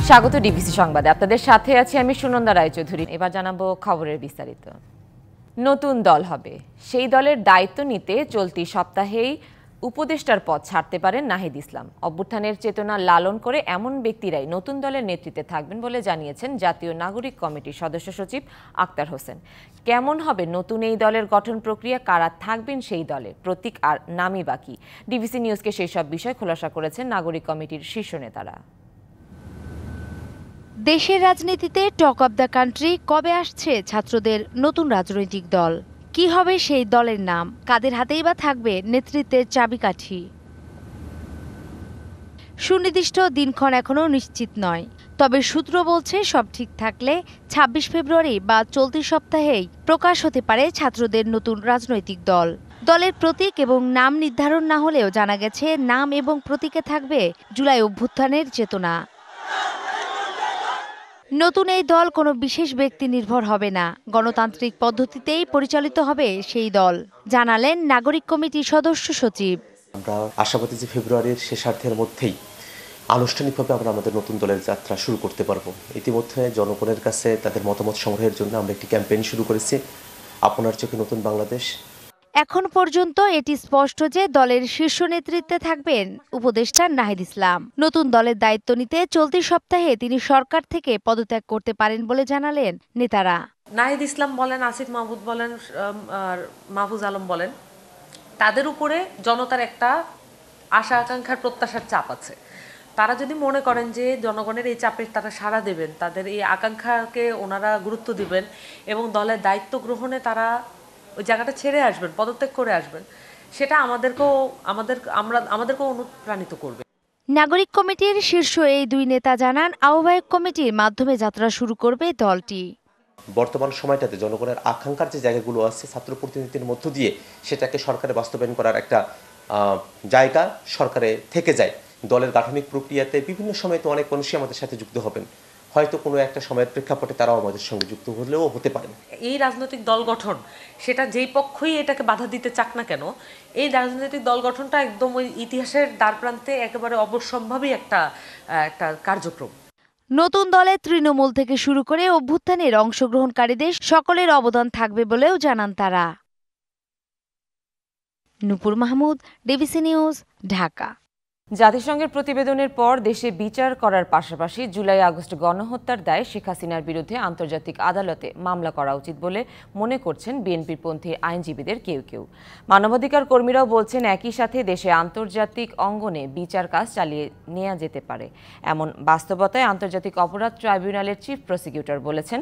স্বাগত ডিবিসি সংবাদে। আপনাদের সাথে আছি আমি সুনন্দা রায়চৌধুরী। এবার জানাবো খবরের বিস্তারিত। নতুন দল হবে, সেই দলের দায়িত্ব নিতে চলতি সপ্তাহেই উপদেষ্টার পদ ছাড়তে পারেন নাহিদ ইসলাম। অভ্যুত্থানের চেতনা লালন করে এমন ব্যক্তিরাই নতুন দলের নেতৃত্বে থাকবেন বলে জানিয়েছেন জাতীয় নাগরিক কমিটির সদস্য সচিব আক্তার হোসেন। কেমন হবে নতুন এই দলের গঠন প্রক্রিয়া, কারা থাকবেন সেই দলে, প্রতীক আর নামই বাকি, ডিবিসি নিউজকে সেই সব বিষয় খোলাসা করেছেন নাগরিক কমিটির শীর্ষ নেতারা। দেশের রাজনীতিতে টক অব দ্য কান্ট্রি কবে আসছে ছাত্রদের নতুন রাজনৈতিক দল? কি হবে সেই দলের নাম? কাদের হাতেই বা থাকবে নেতৃত্বের চাবিকাঠি? সুনির্দিষ্ট দিনক্ষণ এখনও নিশ্চিত নয়, তবে সূত্র বলছে সব ঠিক থাকলে ২৬ ফেব্রুয়ারি বা চলতি সপ্তাহেই প্রকাশ হতে পারে ছাত্রদের নতুন রাজনৈতিক দল। দলের প্রতীক এবং নাম নির্ধারণ না হলেও জানা গেছে নাম এবং প্রতীকে থাকবে জুলাই অভ্যুত্থানের চেতনা। নতুন এই দল কোনো বিশেষ ব্যক্তি নির্ভর হবে না, গণতান্ত্রিক পদ্ধতিতেই পরিচালিত হবে সেই দল, জানালেন নাগরিক কমিটির সদস্য সচিব। আমরা আশাবাদী যে ফেব্রুয়ারির শেষার্ধের মধ্যেই আনুষ্ঠানিকভাবে আমরা আমাদের নতুন দলের যাত্রা শুরু করতে পারবো। ইতিমধ্যে জনগণের কাছে তাদের মতামত সংগ্রহের জন্য আমরা একটি ক্যাম্পেইন শুরু করেছি, আপনার চোখে নতুন বাংলাদেশ। এখন পর্যন্ত এটি স্পষ্ট যে দলের শীর্ষ নেতৃত্বে থাকবেন উপদেষ্টা নাহিদ ইসলাম। নতুন দলের দায়িত্ব নিতে চলতি সপ্তাহে তিনি সরকার থেকে পদত্যাগ করতে পারেন বলে জানালেন নেতারা। নাহিদ ইসলাম বলেন, আসিফ মাহমুদ বলেন, আর মাহফুজ আলম বলেন, তাদের উপরে জনতার একটা আশা আকাঙ্ক্ষার প্রত্যাশার চাপ আছে। তারা যদি মনে করেন যে জনগণের এই চাপে তারা সাড়া দেবেন, তাদের এই আকাঙ্ক্ষাকে ওনারা গুরুত্ব দিবেন এবং দলের দায়িত্ব গ্রহণে তারা ওই জায়গাটা ছেড়ে আসবেন, পদত্যাগ করে আসবেন, সেটা আমাদেরকেও অনুপ্রাণিত করবে। নাগরিক কমিটির শীর্ষ এই দুই নেতা জানান আহ্বায়ক কমিটির মাধ্যমে যাত্রা শুরু করবে দলটি। বর্তমান সময়টাতে জনগণের আকাঙ্ক্ষার যে জায়গাগুলো আছে ছাত্র প্রতিনিধির মধ্য দিয়ে সেটাকে সরকারে বাস্তবায়ন করার একটা জায়গা সরকারে থেকে যায়। দলের গাঠনিক প্রক্রিয়াতে বিভিন্ন সময় তো অনেক মানুষই আমাদের সাথে যুক্ত হবেন, হয়তো কোনো একটা সময়ের প্রেক্ষাপটে তারাও আমাদের সঙ্গে যুক্ত হলেও হতে পারেন। এই রাজনৈতিক দল গঠন, সেটা যেই পক্ষই এটাকে বাধা দিতে চাক না কেন, এই রাজনৈতিক দল গঠনটা একদম ওই ইতিহাসের দ্বারপ্রান্তে একেবারে অবশ্যম্ভাবী একটা কার্যক্রম। নতুন দলে তৃণমূল থেকে শুরু করে অভ্যুত্থানের অংশগ্রহণকারীদের সকলের অবদান থাকবে বলেও জানান তারা। নূপুর মাহমুদ, ডিবিসি নিউজ, ঢাকা। জাতিসংঘের প্রতিবেদনের পর দেশে বিচার করার পাশাপাশি জুলাই আগস্ট গণহত্যার দায়ে শেখ হাসিনার বিরুদ্ধে আন্তর্জাতিক আদালতে মামলা করা উচিত বলে মনে করছেন বিএনপিপন্থী আইনজীবীদের কেউ কেউ। মানবাধিকার কর্মীরাও বলছেন একই সাথে দেশে আন্তর্জাতিক অঙ্গনে বিচার কাজ চালিয়ে নেওয়া যেতে পারে। এমন বাস্তবতায় আন্তর্জাতিক অপরাধ ট্রাইব্যুনালের চিফ প্রসিকিউটর বলেছেন,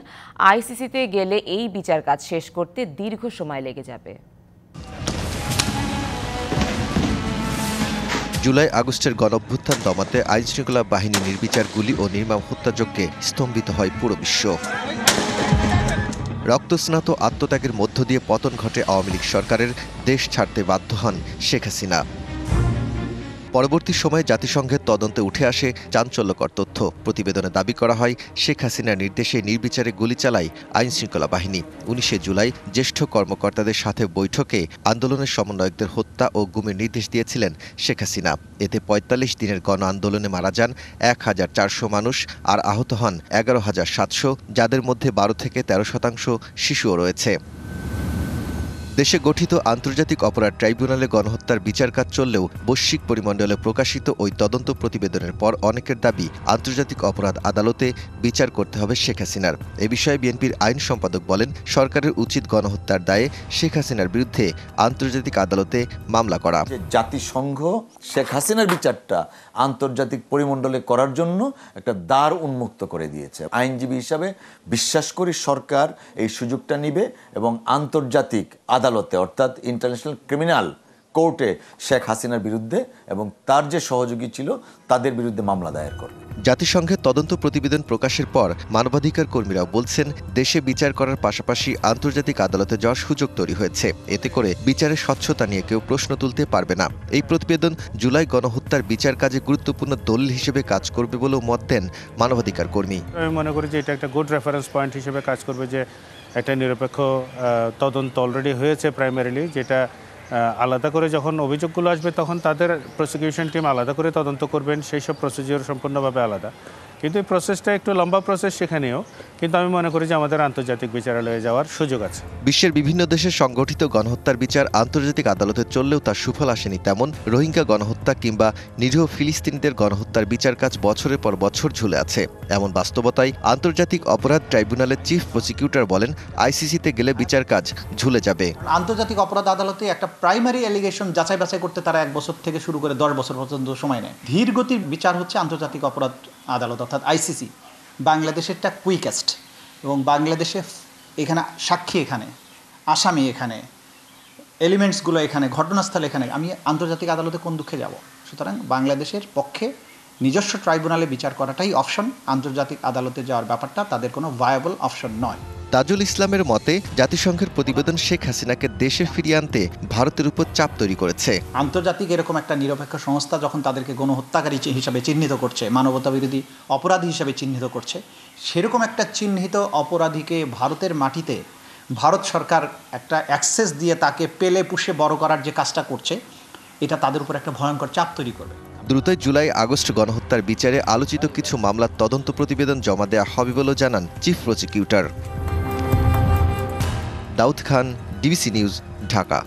আইসিসিতে গেলে এই বিচার কাজ শেষ করতে দীর্ঘ সময় লেগে যাবে। জুলাই আগস্টের গণঅভ্যুত্থান দমাতে আইনশৃঙ্খলা বাহিনী নির্বিচার গুলি ও নির্মম হত্যাযজ্ঞে স্তম্ভিত হয় পুরো বিশ্ব। রক্তস্নাত আত্মত্যাগের মধ্য দিয়ে পতন ঘটে আওয়ামী লীগ সরকারের, দেশ ছাড়তে বাধ্য হন শেখ হাসিনা। পরবর্তী সময়ে জাতিসংঘের তদন্তে উঠে আসে চাঞ্চল্যকর তথ্য। প্রতিবেদনে দাবি করা হয় শেখ হাসিনার নির্দেশে নির্বিচারে গুলি চালায় আইনশৃঙ্খলা বাহিনী। ১৯ জুলাই জ্যেষ্ঠ কর্মকর্তাদের সাথে বৈঠকে আন্দোলনের সমন্বয়কদের হত্যা ও গুমের নির্দেশ দিয়েছিলেন শেখ হাসিনা। এতে ৪৫ দিনের গণ আন্দোলনে মারা যান ১,৪০০ মানুষ আর আহত হন ১১,৭০০, যাদের মধ্যে ১২ থেকে ১৩% শিশুও রয়েছে। দেশে গঠিত আন্তর্জাতিক অপরাধ ট্রাইব্যুনালে গণহত্যার বিচার কাজ চললেও বৈশ্বিক পরিমণ্ডলে প্রকাশিত ওই তদন্ত প্রতিবেদনের পর অনেকের দাবি আন্তর্জাতিক অপরাধ আদালতে বিচার করতে হবে শেখ হাসিনার। এ বিষয়ে বিএনপির আইন সম্পাদক বলেন, সরকারের উচিত গণহত্যার দায়ে শেখ হাসিনার বিরুদ্ধে আন্তর্জাতিক আদালতে মামলা করা। জাতিসংঘ শেখ হাসিনার বিচারটা আন্তর্জাতিক পরিমণ্ডলে করার জন্য একটা দ্বার উন্মুক্ত করে দিয়েছে। আইনজীবী হিসাবে বিশ্বাস করি সরকার এই সুযোগটা নিবে এবং আন্তর্জাতিক আদালতে অর্থাৎ ইন্টারন্যাশনাল ক্রিমিনাল কোর্টে শেখ হাসিনার বিরুদ্ধে এবং তার যে সহযোগী ছিল তাদের বিরুদ্ধে মামলা দায়ের করবে। জাতিসংঘের তদন্ত প্রতিবেদন প্রকাশের পর মানবাধিকার কর্মীরাও বলছেন, দেশে বিচার করার পাশাপাশি আন্তর্জাতিক আদালতে যাওয়ার সুযোগ তৈরি হয়েছে। এতে করে বিচারের স্বচ্ছতা নিয়ে কেউ প্রশ্ন তুলতে পারবে না। এই প্রতিবেদন জুলাই গণহত্যার বিচার কাজে গুরুত্বপূর্ণ দলিল হিসেবে কাজ করবে বলেও মত দেন মানবাধিকার কর্মী। আমি মনে করি যে এটা একটা গুড রেফারেন্স পয়েন্ট হিসেবে কাজ করবে, যে একটা নিরপেক্ষ তদন্ত অলরেডি হয়েছে প্রাইমারিলি, যেটা আলাদা করে যখন অভিযোগগুলো আসবে তখন তাদের প্রসিকিউশন টিম আলাদা করে তদন্ত করবেন, সেই সব প্রসিজিওর সম্পূর্ণভাবে আলাদা। কিন্তু এই প্রসেসটা একটু লম্বা প্রসেস সেখানেও, কিন্তু আমি মনে করি যে আমাদের আন্তর্জাতিক বিচারালয়ে যাওয়ার সুযোগ আছে। বিশ্বের বিভিন্ন দেশে সংগঠিত গণহত্যার বিচার আন্তর্জাতিক আদালতে চললেও তার সুফল আসেনি তেমন রোহিঙ্গা গণহত্যা কিংবা নিরীহ ফিলিস্তিনিদের গণহত্যার বিচার কাজ বছরের পর বছর ঝুলে আছে। এমন বাস্তবতায় আন্তর্জাতিক অপরাধ ট্রাইব্যুনালের চিফ প্রসিকিউটর বলেন, আইসিসিতে গেলে বিচার কাজ ঝুলে যাবে। আন্তর্জাতিক অপরাধ আদালতে একটা প্রাইমারি অ্যালিগেশন যাচাই বাছাই করতে তারা 1 বছর থেকে শুরু করে 10 বছর পর্যন্ত সময় নেয়। ধীর গতির বিচার হচ্ছে আন্তর্জাতিক অপরাধ আদালত অর্থাৎ আইসিসি। বাংলাদেশেরটা কুইকেস্ট, এবং বাংলাদেশে এখানে সাক্ষী, এখানে আসামি, এখানে এলিমেন্টসগুলো, এখানে ঘটনাস্থল, এখানে আমি আন্তর্জাতিক আদালতে কোন দুঃখে যাব। সুতরাং বাংলাদেশের পক্ষে নিজস্ব ট্রাইব্যুনালে বিচার করাটাই অপশন, আন্তর্জাতিক আদালতে যাওয়ার ব্যাপারটা তাদের কোনো ভায়াবল অপশন নয়। তাজুল ইসলামের মতে, জাতিসংঘের প্রতিবেদন শেখ হাসিনাকে দেশে ফিরিয়ে আনতে ভারতের উপর চাপ তৈরি করেছে। আন্তর্জাতিক এরকম একটা নিরপেক্ষ সংস্থা যখন তাদেরকে গণহত্যাকারী হিসাবে চিহ্নিত করছে, মানবতা বিরোধী অপরাধী হিসাবে চিহ্নিত করছে, সেরকম একটা চিহ্নিত অপরাধীকে ভারতের মাটিতে ভারত সরকার একটা অ্যাক্সেস দিয়ে তাকে পেলে পুষে বড় করার যে কাজটা করছে, এটা তাদের উপর একটা ভয়ঙ্কর চাপ তৈরি করবে। দ্রুতই জুলাই আগস্ট গণহত্যার বিচারে আলোচিত কিছু মামলার তদন্ত প্রতিবেদন জমা দেওয়া হবে বলেও জানান chief prosecutor. Daud Khan, DBC news, Dhaka.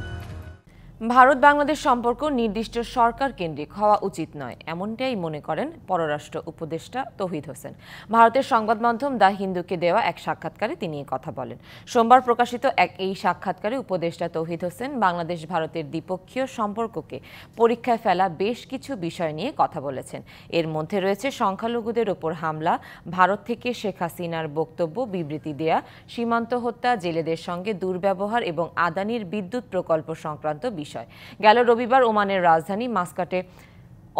Bharat Bangladesh সম্পর্ক নির্দিষ্ট সরকার কেন্দ্রিক হওয়া উচিত নয়, এমনটাই মনে করেন পররাষ্ট্র উপদেষ্টা তৌহিদ হোসেন। ভারতের সংবাদ মাধ্যম দ্য হিন্দুকে দেওয়া এক সাক্ষাৎকারে তিনি কথা বলেন। সোমবার প্রকাশিত এই সাক্ষাৎকারে উপদেষ্টা তৌহিদ হোসেন বাংলাদেশ ভারতের দ্বিপক্ষীয় সম্পর্ককে পরীক্ষায় ফেলা বেশ কিছু বিষয় নিয়ে কথা বলেছেন। এর মধ্যে রয়েছে সংখ্যালঘুদের ওপর হামলা, ভারত থেকে শেখ হাসিনার বক্তব্য, বিবৃতি দেয়া, সীমান্ত হত্যা, জেলেদের সঙ্গে দুর্ব্যবহার এবং আদানির বিদ্যুৎ প্রকল্প সংক্রান্ত বিষয়। গেল রবিবার ওমানের রাজধানী মাস্কাটে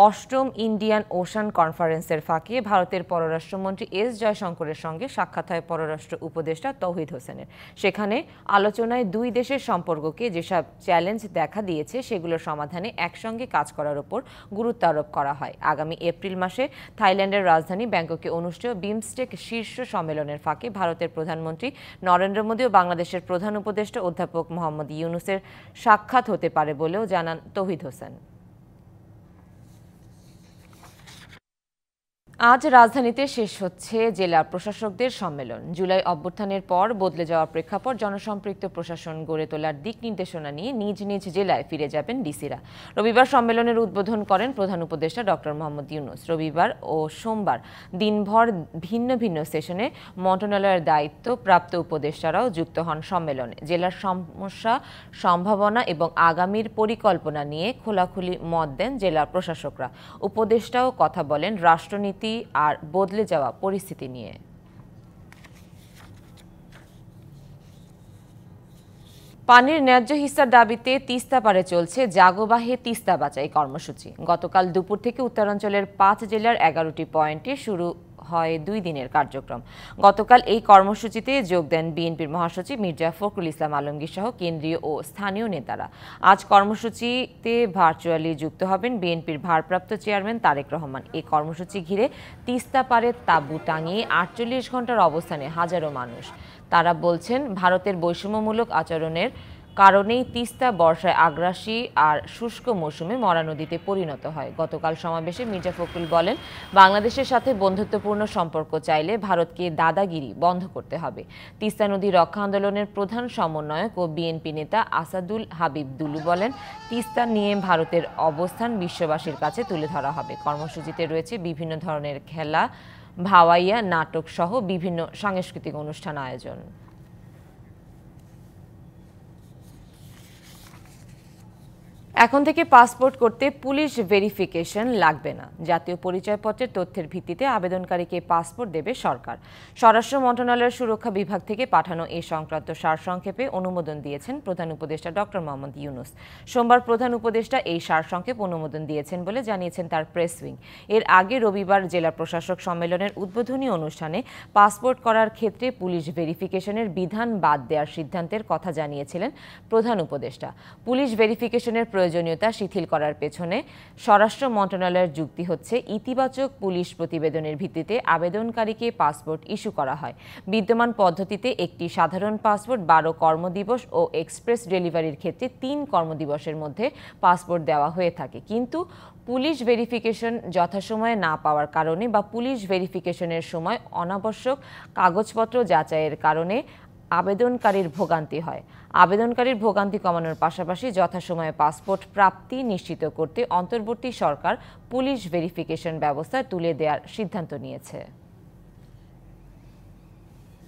৮ম ইন্ডিয়ান ওশান কনফারেন্সের ফাঁকে ভারতের পররাষ্ট্রমন্ত্রী এস জয়শঙ্করের সঙ্গে সাক্ষাৎ হয় পররাষ্ট্র উপদেষ্টা তৌহিদ হোসেনের। সেখানে আলোচনায় দুই দেশের সম্পর্ককে যেসব চ্যালেঞ্জ দেখা দিয়েছে সেগুলোর সমাধানে একসঙ্গে কাজ করার উপর গুরুত্ব আরোপ করা হয়। আগামী এপ্রিল মাসে থাইল্যান্ডের রাজধানী ব্যাংককে অনুষ্ঠেয় বিমস্টেক শীর্ষ সম্মেলনের ফাঁকে ভারতের প্রধানমন্ত্রী নরেন্দ্র মোদী ও বাংলাদেশের প্রধান উপদেষ্টা অধ্যাপক মোহাম্মদ ইউনুসের সাক্ষাৎ হতে পারে বলেও জানান তৌহিদ হোসেন। আজ রাজধানীতে শেষ হচ্ছে জেলা প্রশাসকদের সম্মেলন। জুলাই অভ্যুত্থানের পর বদলে যাওয়া প্রেক্ষাপট, জনসম্পৃক্ত প্রশাসন গড়ে তোলার দিক নির্দেশনা নিয়ে নিজ নিজ জেলায় ফিরে যাবেন ডিসিরা। রবিবার সম্মেলনের উদ্বোধন করেন প্রধান উপদেষ্টা ডক্টর মোহাম্মদ ইউনুস। রবিবার ও সোমবার দিনভর ভিন্ন ভিন্ন সেশনে মন্ত্রণালয়ের দায়িত্ব প্রাপ্ত উপদেষ্টারাও যুক্ত হন সম্মেলনে। জেলার সমস্যা, সম্ভাবনা এবং আগামীর পরিকল্পনা নিয়ে খোলাখুলি মত দেন জেলা প্রশাসকরা। উপদেষ্টাও কথা বলেন রাষ্ট্রনীতি আর বদলে যাওয়া পরিস্থিতি নিয়ে। পানির ন্যায্য হিস্সার দাবিতে তিস্তা পারে চলছে জাগোবাহে তিস্তা বাঁচাই কর্মসূচি। গতকাল দুপুর থেকে উত্তরাঞ্চলের 5 জেলার 11টি পয়েন্টে শুরু হয় 2 দিনের কার্যক্রম। গতকাল এই কর্মসূচিতে যোগ দেন বিএনপির মহাসচিব মির্জা ফখরুল ইসলাম আলমগীর সহ কেন্দ্রীয় ও স্থানীয় নেতারা। আজ কর্মসূচিতে ভার্চুয়ালি যুক্ত হবেন বিএনপির ভারপ্রাপ্ত চেয়ারম্যান তারেক রহমান। এই কর্মসূচি ঘিরে তিস্তা পারে তাঁবু টাঙিয়ে 48 ঘন্টার অবস্থানে হাজারো মানুষ। তারা বলছেন, ভারতের বৈষম্যমূলক আচরণের কারণেই তিস্তা বর্ষায় আগ্রাসী আর শুষ্ক মৌসুমে মরা নদীতে পরিণত হয়। গতকাল সমাবেশে মির্জা ফখরুল বলেন, বাংলাদেশের সাথে বন্ধুত্বপূর্ণ সম্পর্ক চাইলে ভারতকে দাদাগিরি বন্ধ করতে হবে। তিস্তা নদী রক্ষা আন্দোলনের প্রধান সমন্বয়ক ও বিএনপি নেতা আসাদুল হাবিব দুলু বলেন, তিস্তা নিয়ে ভারতের অবস্থান বিশ্ববাসীর কাছে তুলে ধরা হবে। কর্মসূচিতে রয়েছে বিভিন্ন ধরনের খেলা, ভাওয়াইয়া, নাটক সহ বিভিন্ন সাংস্কৃতিক অনুষ্ঠান আয়োজন। এখন থেকে পাসপোর্ট করতে পুলিশ ভেরিফিকেশন লাগবে না। জাতীয় পরিচয়পত্রের তথ্যের ভিত্তিতে আবেদনকারীকে পাসপোর্ট দেবে সরকার। স্বরাষ্ট্র মন্ত্রণালয়ের সুরক্ষা বিভাগ থেকে পাঠানো এই সংক্রান্ত সারসংক্ষেপে অনুমোদন দিয়েছেন প্রধান উপদেষ্টা ডক্টর মোহাম্মদ ইউনুস। সোমবার প্রধান উপদেষ্টা এই সারসংক্ষেপ অনুমোদন দিয়েছেন বলে জানিয়েছেন তার প্রেস উইং। এর আগে রবিবার জেলা প্রশাসক সম্মেলনের উদ্বোধনী অনুষ্ঠানে পাসপোর্ট করার ক্ষেত্রে পুলিশ ভেরিফিকেশনের বিধান বাদ দেওয়ার সিদ্ধান্তের কথা জানিয়েছিলেন প্রধান উপদেষ্টা। পুলিশ ভেরিফিকেশনের প্রয়োজন প্রয়োজনীয়তা শিথিল করার পেছনে স্বরাষ্ট্র মন্ত্রণালয়ের যুক্তি হচ্ছে ইতিবাচক পুলিশ প্রতিবেদনের ভিত্তিতে আবেদনকারীকে পাসপোর্ট ইস্যু করা হয়। বিদ্যমান পদ্ধতিতে একটি সাধারণ পাসপোর্ট 12 কর্মদিবস ও এক্সপ্রেস ডেলিভারির ক্ষেত্রে 3 কর্মদিবসের মধ্যে পাসপোর্ট দেওয়া হয়ে থাকে। কিন্তু পুলিশ ভেরিফিকেশন যথাসময়ে না পাওয়ার কারণে বা পুলিশ ভেরিফিকেশনের সময় অনাবশ্যক কাগজপত্র যাচাইয়ের কারণে আবেদনকারীর ভোগান্তি হয়। আবেদনকারীর ভোগান্তি কমানোর পাশাপাশি যথাসময়ে পাসপোর্ট প্রাপ্তি নিশ্চিত করতে অন্তর্বর্তী সরকার পুলিশ ভেরিফিকেশন ব্যবস্থা তুলে দেওয়ার সিদ্ধান্ত নিয়েছে।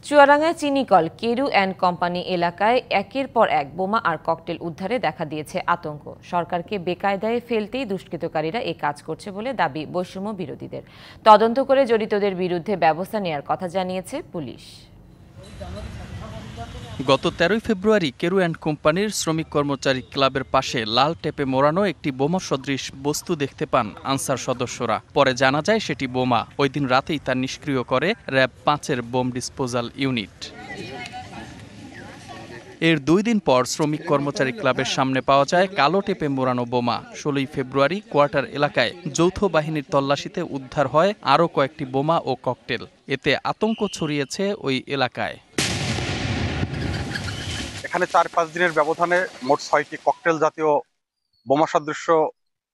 চুয়াডাঙ্গায় চিনিকল কেরু অ্যান্ড কোম্পানি এলাকায় একের পর এক বোমা আর ককটেল উদ্ধারে দেখা দিয়েছে আতঙ্ক। সরকারকে বেকায়দায় ফেলতেই দুষ্কৃতকারীরা এই কাজ করছে বলে দাবি বৈষম্য বিরোধীদের। তদন্ত করে জড়িতদের বিরুদ্ধে ব্যবস্থা নেওয়ার কথা জানিয়েছে পুলিশ। গত 13 ফেব্রুয়ারি কেরু অ্যান্ড কোম্পানির শ্রমিক কর্মচারী ক্লাবের পাশে লাল টেপে মোড়ানো একটি বোমা সদৃশ বস্তু দেখতে পান আনসার সদস্যরা। পরে জানা যায় সেটি বোমা। ওই দিন রাতেই তা নিষ্ক্রিয় করে র্যাব 5-এর বোম ডিসপোজাল ইউনিট। এর 2 দিন পর শ্রমিক কর্মচারী ক্লাবের সামনে পাওয়া যায় কালো টেপে মোড়ানো বোমা। 16 ফেব্রুয়ারি কোয়ার্টার এলাকায় যৌথ বাহিনীর তল্লাশিতে উদ্ধার হয় আরও কয়েকটি বোমা ও ককটেল। এতে আতঙ্ক ছড়িয়েছে ওই এলাকায়। এখানে 4-5 দিনের ব্যবধানে মোট 6টি ককটেল জাতীয় বোমা সদৃশ্য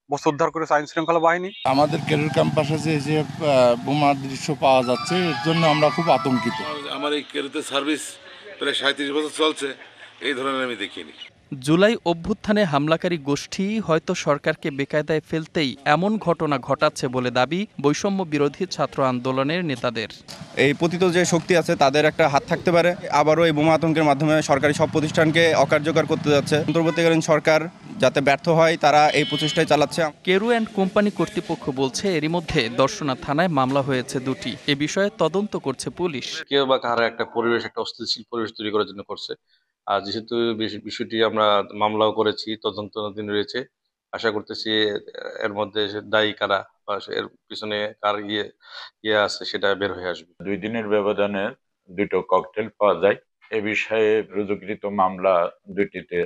বস্তু উদ্ধার করেছে আইন শৃঙ্খলা বাহিনী। আমাদের কেরুর ক্যাম্পাসে যে বোমার দৃশ্য পাওয়া যাচ্ছে, এর জন্য আমরা খুব আতঙ্কিত। আমার এই কেরুতে সার্ভিস প্রায় 37 বছর চলছে, এই ধরনের আমি দেখিনি। জুলাই অভ্যুত্থানে হামলাকারী গোষ্ঠী হয়তো সরকারকে বেকায়দায় ফেলতেই এমন ঘটনা ঘটাচ্ছে বলে দাবি বৈষম্য বিরোধী ছাত্র আন্দোলনের নেতাদের। এই পতিত যে শক্তি আছে তাদের একটা হাত থাকতে পারে। আবারও এই বোমা আতঙ্কের মাধ্যমে সরকারি সব প্রতিষ্ঠানকে অকার্যকর করতে যাচ্ছে। অন্তর্বর্তীকালীন সরকার যাতে ব্যর্থ হয় তারা এই প্রচেষ্টাই চালাচ্ছে। কেরু অ্যান্ড কোম্পানি কর্তৃপক্ষ বলছে এরই মধ্যে দর্শনা থানায় মামলা হয়েছে 2টি। এ বিষয়ে তদন্ত করছে পুলিশ। কেউ বা কারো একটা পরিবেশ, একটা অস্থিতিশীল পরিবেশ তৈরি করার জন্য করছে। আর যেহেতু বিষয়টি আমরা মামলাও করেছি, তদন্তাধীন রয়েছে, আশা করতেছি এর মধ্যে দায়ী কারা বা এর পিছনে কার ইয়ে আছে সেটা বের হয়ে আসবে। 2 দিনের ব্যবধানে 2টো ককটেল পাওয়া যায়। এ বিষয়ে রুজুকৃত মামলা 2টিতে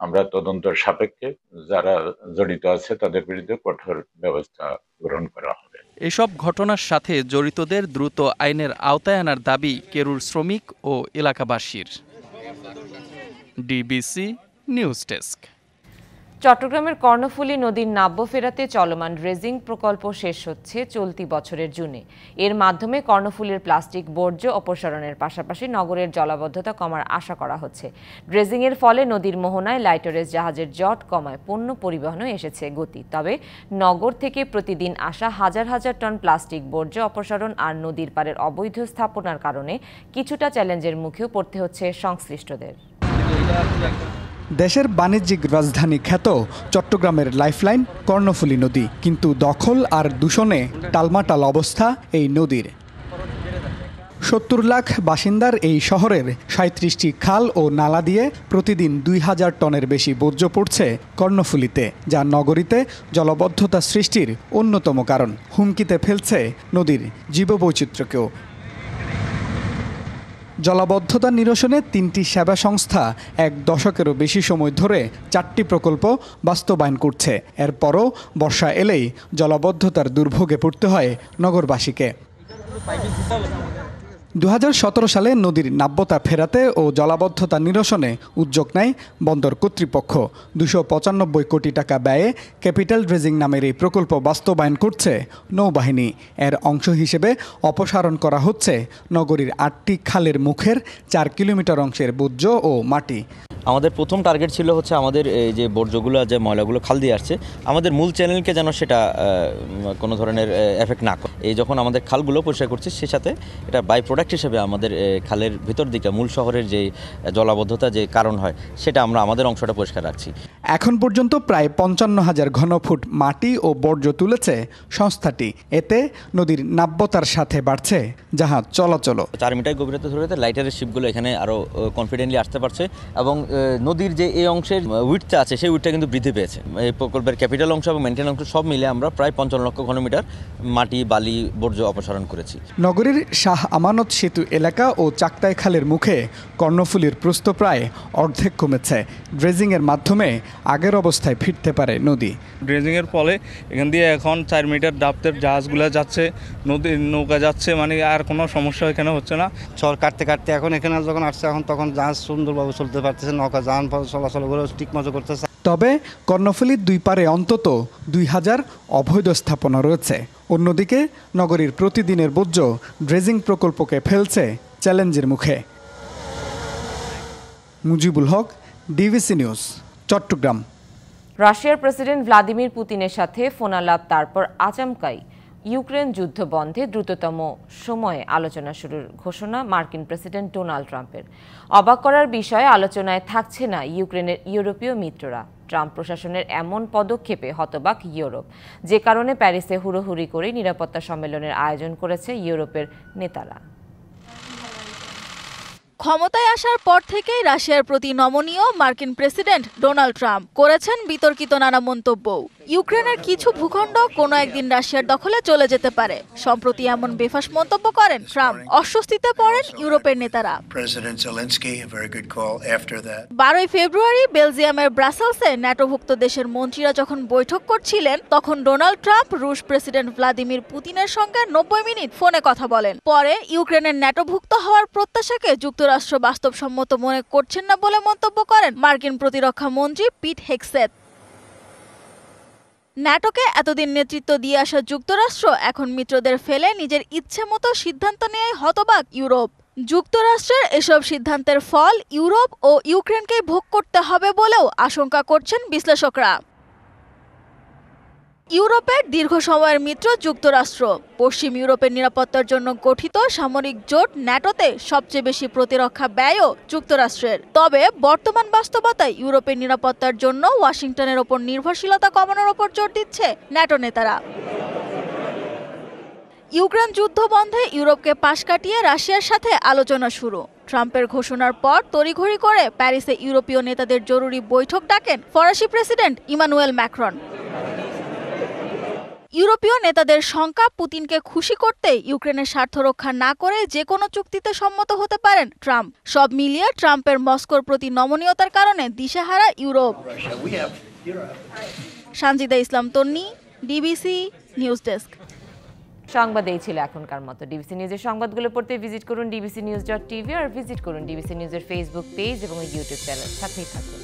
আমরা তদন্তের সাপেক্ষে যারা জড়িত আছে তাদের বিরুদ্ধে কঠোর ব্যবস্থা গ্রহণ করা হবে। এসব ঘটনার সাথে জড়িতদের দ্রুত আইনের আওতায় আনার দাবি কেরুর শ্রমিক ও এলাকাবাসীর। DBC news desk. চট্টগ্রামের কর্ণফুলী নদীর নাব্য ফেরাতে চলমান ড্রেজিং প্রকল্প শেষ হচ্ছে চলতি বছরের জুনে। এর মাধ্যমে কর্ণফুলীর প্লাস্টিক বর্জ্য অপসারণের পাশাপাশি নগরের জলাবদ্ধতা কমার আশা করা হচ্ছে। ড্রেজিংয়ের ফলে নদীর মোহনায় লাইটরেজ জাহাজের জট কমায় পণ্য পরিবহনে এসেছে গতি। তবে নগর থেকে প্রতিদিন আসা হাজার হাজার টন প্লাস্টিক বর্জ্য অপসারণ আর নদীর পাড়ের অবৈধ স্থাপনার কারণে কিছুটা চ্যালেঞ্জের মুখেও পড়তে হচ্ছে সংশ্লিষ্টদের। দেশের বাণিজ্যিক রাজধানী খ্যাত চট্টগ্রামের লাইফলাইন কর্ণফুলী নদী, কিন্তু দখল আর দূষণে টালমাটাল অবস্থা এই নদীর। 70 লাখ বাসিন্দার এই শহরের 37টি খাল ও নালা দিয়ে প্রতিদিন 2000 টনের বেশি বর্জ্য পড়ছে কর্ণফুলীতে, যা নগরীতে জলাবদ্ধতা সৃষ্টির অন্যতম কারণ। হুমকিতে ফেলছে নদীর জীববৈচিত্র্যকেও। জলাবদ্ধতা নিরসনে 3টি সেবা সংস্থা 1 দশকেরও বেশি সময় ধরে 4টি প্রকল্প বাস্তবায়ন করছে। এরপরও বর্ষা এলেই জলাবদ্ধতার দুর্ভোগে পড়তে হয় নগরবাসীকে। 2017 সালে নদীর নাব্যতা ফেরাতে ও জলাবদ্ধতা নিরসনে উদ্যোগ নেয় বন্দর কর্তৃপক্ষ। 295 কোটি টাকা ব্যয়ে ক্যাপিটাল ড্রেজিং নামের এই প্রকল্প বাস্তবায়ন করছে নৌবাহিনী। এর অংশ হিসেবে অপসারণ করা হচ্ছে নগরীর 8টি খালের মুখের 4 কিলোমিটার অংশের বর্জ্য ও মাটি। আমাদের প্রথম টার্গেট ছিল হচ্ছে আমাদের এই যে বর্জ্যগুলো, যে ময়লাগুলো খাল দিয়ে আসছে, আমাদের মূল চ্যানেলকে যেন সেটা কোনো ধরনের এফেক্ট না করে। এই যখন আমাদের খালগুলো পরিষ্কার করছে, সে সাথে এটা বাই প্রোডাক্ট হিসেবে আমাদের খালের ভিতর দিকে মূল শহরের যে জলাবদ্ধতা যে কারণ হয়, সেটা আমরা আমাদের অংশটা পরিষ্কার রাখছি। এখন পর্যন্ত প্রায় 55,000 ঘনফুট মাটি ও বর্জ্য তুলেছে সংস্থাটি। এতে নদীর নাব্যতার সাথে বাড়ছে জাহাজ চলাচল। 4 মিটার গভীরতা ধরে লাইটারের শিপগুলো এখানে আরও কনফিডেন্টলি আসতে পারছে এবং নদীর যে এই অংশের উইডটা আছে সেই উইডটা কিন্তু বৃদ্ধি পেয়েছে। এই প্রকল্পের ক্যাপিটাল অংশ এবং মেনটেন অংশ সব মিলে আমরা প্রায় 55 লক্ষ ঘনমিটার মাটি বালি বর্জ্য অপসারণ করেছি। নগরীর শাহ আমানত সেতু এলাকা ও চাকতাই খালের মুখে কর্ণফুলীর প্রস্থ প্রায় অর্ধেক কমেছে। ড্রেজিংয়ের মাধ্যমে আগের অবস্থায় ফিরতে পারে নদী। ড্রেজিংয়ের ফলে এখান দিয়ে এখন 4 মিটার ডাবতের জাহাজগুলো যাচ্ছে, নদীর নৌকা যাচ্ছে, মানে আর কোনো সমস্যা এখানে হচ্ছে না। চর কাটতে কাটতে এখন এখানে যখন আসছে এখন তখন জাহাজ সুন্দরভাবে চলতে পারতেছে, নৌকা যান চলাচল করে ঠিক মতো করতেছে। তবে কর্ণফুলীর দুই পারে অন্তত 2000 অবৈধ স্থাপনা রয়েছে। অন্যদিকে নগরীর প্রতিদিনের বর্জ্য ড্রেজিং প্রকল্পকে ফেলছে চ্যালেঞ্জের মুখে। Mujibul Haque, DBC news, Chittagong. রাশিয়ার প্রেসিডেন্ট ভ্লাদিমির পুতিনের সাথে ফোনালাপ, তারপর আচমকাই ইউক্রেন যুদ্ধ বন্ধে দ্রুততম সময়ে আলোচনা শুরুর ঘোষণা মার্কিন প্রেসিডেন্ট ডোনাল্ড ট্রাম্পের। অবাক করার বিষয়ে আলোচনায় থাকছে না ইউক্রেনের ইউরোপীয় মিত্ররা। ট্রাম্প প্রশাসনের এমন পদক্ষেপে হতবাক ইউরোপ, যে কারণে প্যারিসে হুড়োহুড়ি করে নিরাপত্তা সম্মেলনের আয়োজন করেছে ইউরোপের নেতারা। ক্ষমতায় আসার পর থেকেই রাশিয়ার প্রতি নমনীয় মার্কিন প্রেসিডেন্ট ডোনাল্ড ট্রাম্প করেছেন বিতর্কিত নানা মন্তব্য। ইউক্রেনের কিছু ভূখণ্ড কোনো একদিন রাশিয়ার দখলে চলে যেতে পারে। সম্প্রতি এমন বেফাস মন্তব্য করেন ট্রাম্প। অস্বস্তিতে পড়েন ইউরোপের নেতারা। 12 ফেব্রুয়ারি বেলজিয়ামের ব্রাসেলসে ন্যাটোভুক্ত দেশের মন্ত্রীরা যখন বৈঠক করছিলেন, তখন ডোনাল্ড ট্রাম্প রুশ প্রেসিডেন্ট ভ্লাদিমির পুতিনের সঙ্গে 90 মিনিট ফোনে কথা বলেন। পরে ইউক্রেনের ন্যাটোভুক্ত হওয়ার প্রত্যাশাকে যুক্তরাষ্ট্র বাস্তবসম্মত মনে করছেন না বলে মন্তব্য করেন মার্কিন প্রতিরক্ষা মন্ত্রী পিট হেগসেথ। ন্যাটোকে এতদিন নেতৃত্ব দিয়ে আসা যুক্তরাষ্ট্র এখন মিত্রদের ফেলে নিজের ইচ্ছে মতো সিদ্ধান্ত নেয় হতবাক ইউরোপ। যুক্তরাষ্ট্রের এসব সিদ্ধান্তের ফল ইউরোপ ও ইউক্রেনকেই ভোগ করতে হবে বলেও আশঙ্কা করছেন বিশ্লেষকরা। ইউরোপের দীর্ঘ সময়ের মিত্র যুক্তরাষ্ট্র। পশ্চিম ইউরোপের নিরাপত্তার জন্য গঠিত সামরিক জোট ন্যাটোতে সবচেয়ে বেশি প্রতিরক্ষা ব্যয়ও যুক্তরাষ্ট্রের। তবে বর্তমান বাস্তবতায় ইউরোপের নিরাপত্তার জন্য ওয়াশিংটনের ওপর নির্ভরশীলতা কমানোর ওপর জোর দিচ্ছে ন্যাটো নেতারা। ইউক্রেন যুদ্ধ বন্ধে ইউরোপকে পাশ কাটিয়ে রাশিয়ার সাথে আলোচনা শুরু। ট্রাম্পের ঘোষণার পর তড়িঘড়ি করে প্যারিসে ইউরোপীয় নেতাদের জরুরি বৈঠক ডাকেন ফরাসি প্রেসিডেন্ট ইমানুয়েল ম্যাক্রন। ইউরোপীয় নেতাদের শঙ্কা, পুতিনকে খুশি করতে ইউক্রেনের স্বার্থ রক্ষা না করে যে কোনো চুক্তিতে সম্মত হতে পারেন ট্রাম্প। সব মিলিয়ে ট্রাম্পের মস্কোর প্রতি নমনীয়তার কারণে দিশেহারা ইউরোপ। সানজিদা ইসলাম তন্নি, ডিবিসি নিউজ ডেস্ক। সংবাদ এই ছিল এখনকার মতো। ডিবিসি নিউজের সংবাদগুলো পড়তে ভিজিট করুন dbcnews.tv আর ভিজিট করুন ডিবিসি নিউজের ফেসবুক পেজ এবং ইউটিউব চ্যানেল। সাথেই থাকুন।